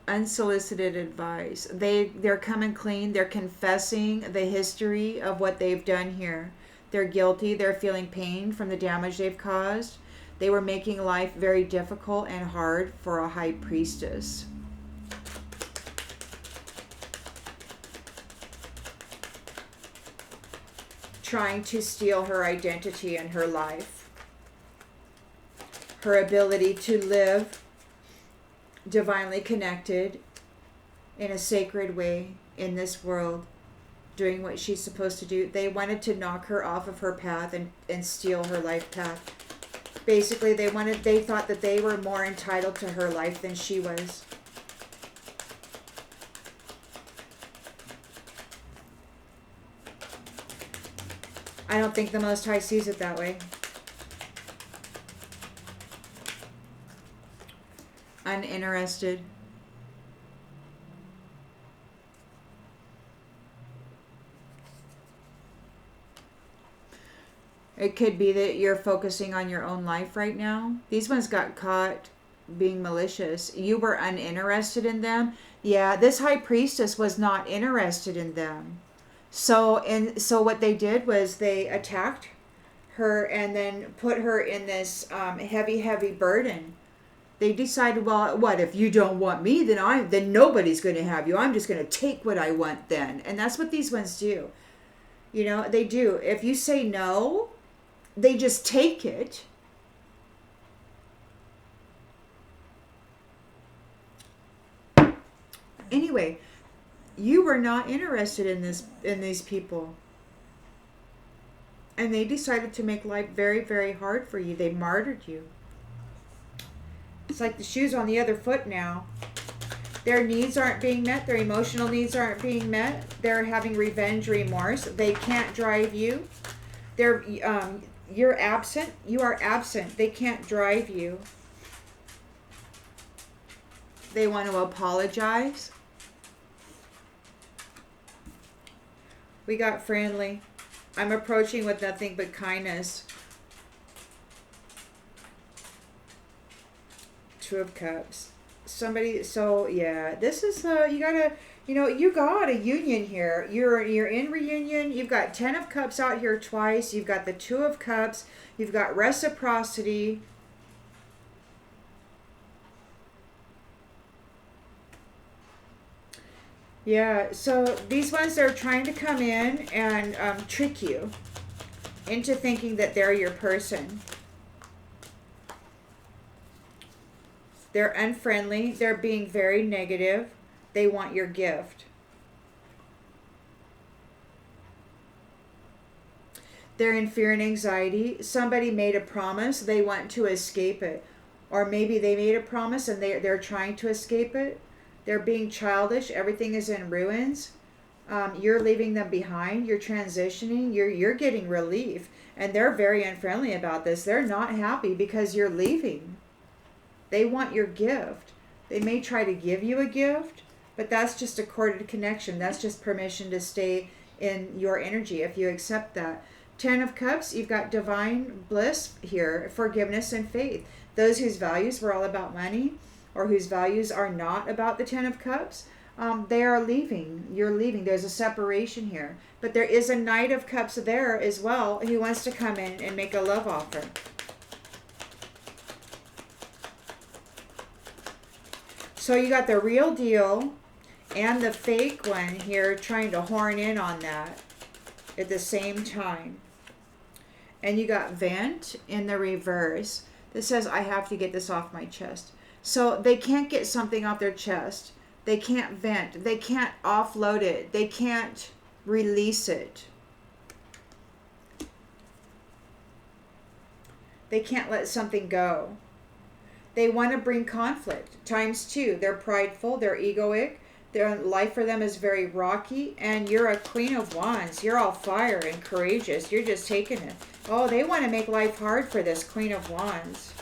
Unsolicited advice. They're coming clean. They're confessing the history of what they've done here. They're guilty. They're feeling pain from the damage they've caused. They were making life very difficult and hard for a high priestess. Trying to steal her identity and her life. Her ability to live divinely connected in a sacred way in this world, doing what she's supposed to do. They wanted to knock her off of her path and steal her life path. Basically, they thought that they were more entitled to her life than she was. I don't think the Most High sees it that way. Uninterested. It could be that you're focusing on your own life right now. These ones got caught being malicious. You were uninterested in them. Yeah, this high priestess was not interested in them. So what they did was they attacked her and then put her in this heavy burden. They decided, well, what if you don't want me? Then nobody's going to have you. I'm just going to take what I want then. And that's what these ones do. You know, they do. If you say no, they just take it. Anyway, you were not interested in these people. And they decided to make life very, very hard for you. They martyred you. It's like the shoe's on the other foot now. Their needs aren't being met. Their emotional needs aren't being met. They're having revenge remorse. They can't drive you. You're absent. You are absent. They can't drive you. They want to apologize. We got friendly. I'm approaching with nothing but kindness. Two of Cups. Somebody, so yeah, this is you You know, you got a union here. You're in reunion. You've got 10 of Cups out here twice. You've got the 2 of Cups. You've got reciprocity. Yeah, so these ones are trying to come in and trick you into thinking that they're your person. They're unfriendly. They're being very negative. They want your gift. They're in fear and anxiety. Somebody made a promise. They want to escape it. Or maybe they made a promise and they're trying to escape it. They're being childish. Everything is in ruins. You're leaving them behind. You're transitioning. You're getting relief. And they're very unfriendly about this. They're not happy because you're leaving. They want your gift. They may try to give you a gift, but that's just a corded connection. That's just permission to stay in your energy if you accept that. 10 of Cups, you've got divine bliss here, forgiveness and faith. Those whose values were all about money or whose values are not about the 10 of Cups, they are leaving. You're leaving. There's a separation here. But there is a Knight of Cups there as well who wants to come in and make a love offer. So you got the real deal and the fake one here trying to horn in on that at the same time. And you got vent in the reverse. This says, I have to get this off my chest. So they can't get something off their chest. They can't vent. They can't offload it. They can't release it. They can't let something go. They want to bring conflict. ×2. They're prideful. They're egoic. Their life for them is very rocky. And you're a Queen of Wands. You're all fire and courageous. You're just taking it. Oh, they want to make life hard for this Queen of Wands.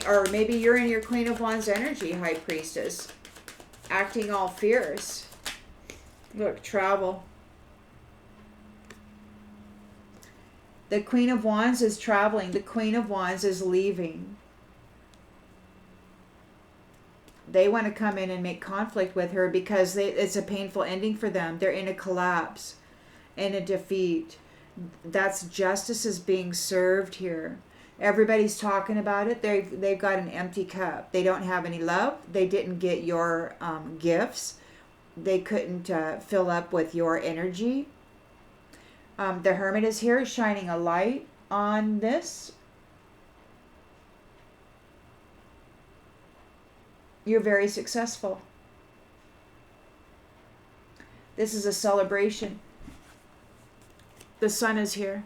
Or maybe you're in your Queen of Wands energy, High Priestess. Acting all fierce. Look, travel. The Queen of Wands is traveling. The Queen of Wands is leaving. They want to come in and make conflict with her because it's a painful ending for them. They're in a collapse, in a defeat. That's justice is being served here. Everybody's talking about it. They've got an empty cup. They don't have any love. They didn't get your gifts. They couldn't fill up with your energy. The Hermit is here shining a light on this. You're very successful. This is a celebration. The Sun is here.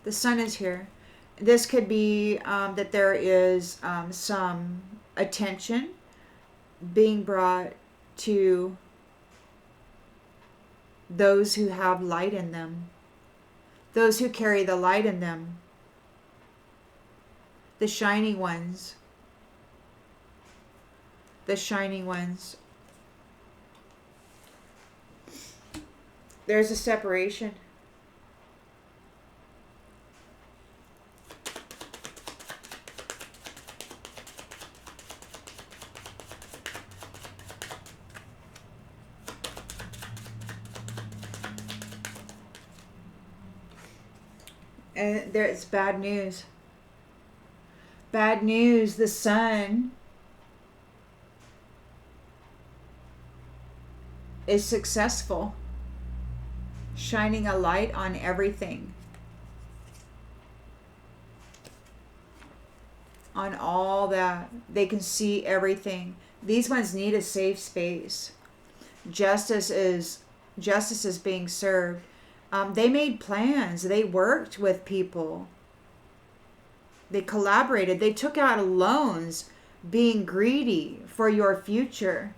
The Sun is here. This could be that there is some attention being brought to those who have light in them, those who carry the light in them, the shining ones, the shining ones. There's a separation. And there's bad news. Bad news. The Sun is successful, shining a light on everything, on all that. They can see everything. These ones need a safe space. Justice is being served. They made plans. They worked with people. They collaborated. They took out loans, being greedy for your future.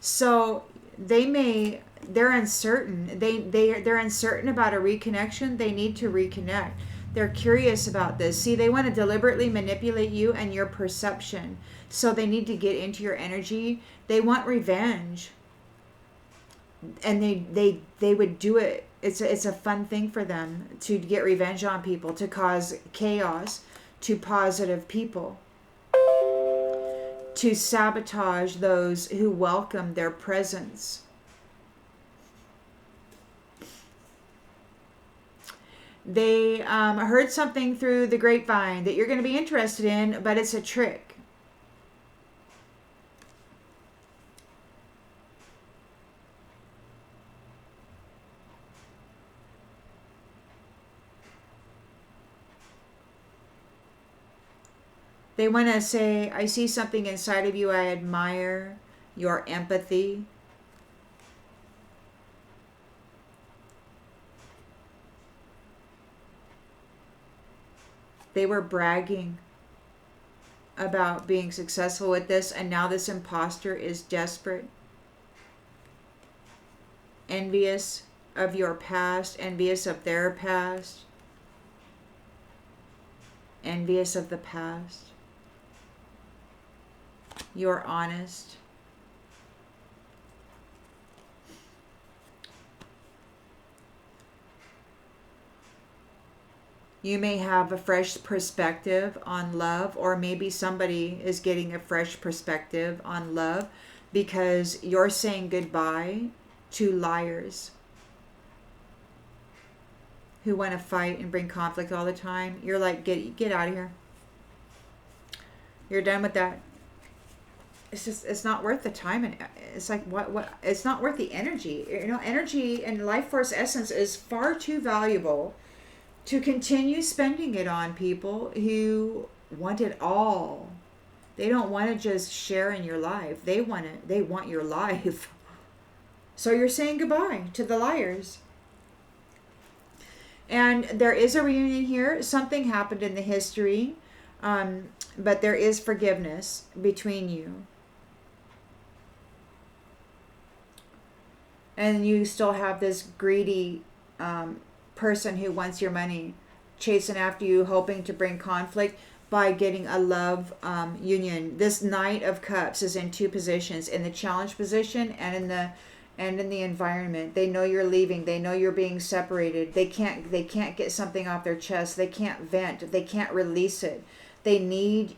So they're uncertain. They're uncertain about a reconnection. They need to reconnect. They're curious about this. See, they want to deliberately manipulate you and your perception. So they need to get into your energy. They want revenge. and they would do it. It's a fun thing for them to get revenge on people, to cause chaos to positive people, to sabotage those who welcome their presence. They heard something through the grapevine that you're going to be interested in, but it's a trick. They want to say, I see something inside of you. I admire your empathy. They were bragging about being successful with this, and now this imposter is desperate, envious of your past, envious of their past, envious of the past. You're honest. You may have a fresh perspective on love, or maybe somebody is getting a fresh perspective on love because you're saying goodbye to liars who want to fight and bring conflict all the time. You're like, get out of here. You're done with that. It's not worth the time, and it's like what it's not worth the energy. Energy and life force essence is far too valuable to continue spending it on people who want it all. They don't want to just share in your life. They want your life. So you're saying goodbye to the liars. And there is a reunion here. Something happened in the history, but there is forgiveness between you. And you still have this greedy person who wants your money, chasing after you, hoping to bring conflict by getting a love union. This Knight of Cups is in two positions, in the challenge position and in the environment. They know you're leaving. They know you're being separated. They can't get something off their chest. They can't vent. They can't release it. They need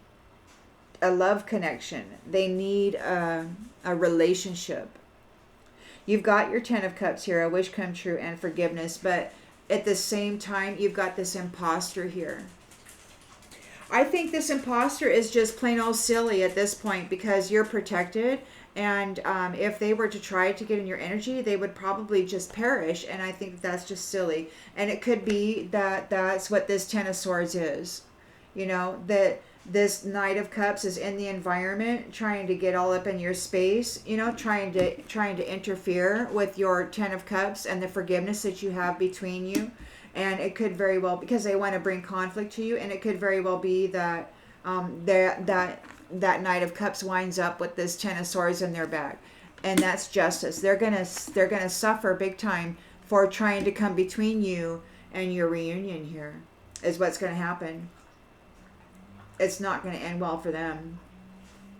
a love connection. They need a relationship. You've got your Ten of Cups here, a wish come true and forgiveness, but at the same time, you've got this imposter here. I think this imposter is just plain old silly at this point because you're protected, and if they were to try to get in your energy, they would probably just perish, and I think that's just silly. And it could be that that's what this Ten of Swords is. That this Knight of Cups is in the environment, trying to get all up in your space, trying to interfere with your Ten of Cups and the forgiveness that you have between you. And it could very well, because they want to bring conflict to you, and it could very well be that that Knight of Cups winds up with this Ten of Swords in their back, and that's justice. They're gonna suffer big time for trying to come between you and your reunion. Here is what's going to happen. It's not going to end well for them.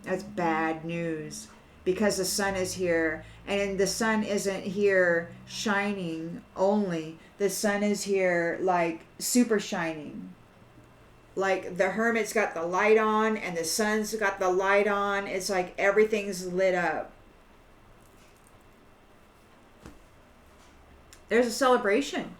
That's bad news, because the sun is here, and the sun isn't here shining only. The sun is here like super shining. Like the hermit's got the light on and the sun's got the light on. It's like everything's lit up. There's a celebration.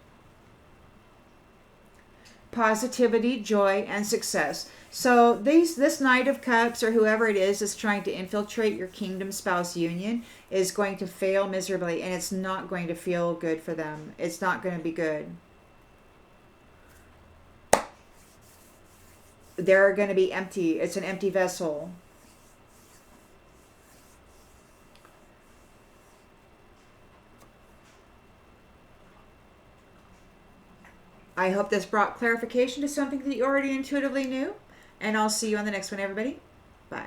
Positivity, joy, and success. So this Knight of Cups, or whoever it is trying to infiltrate your kingdom spouse union, is going to fail miserably, and it's not going to feel good for them. It's not going to be good. They're going to be empty. It's an empty vessel. I hope this brought clarification to something that you already intuitively knew. And I'll see you on the next one, everybody. Bye.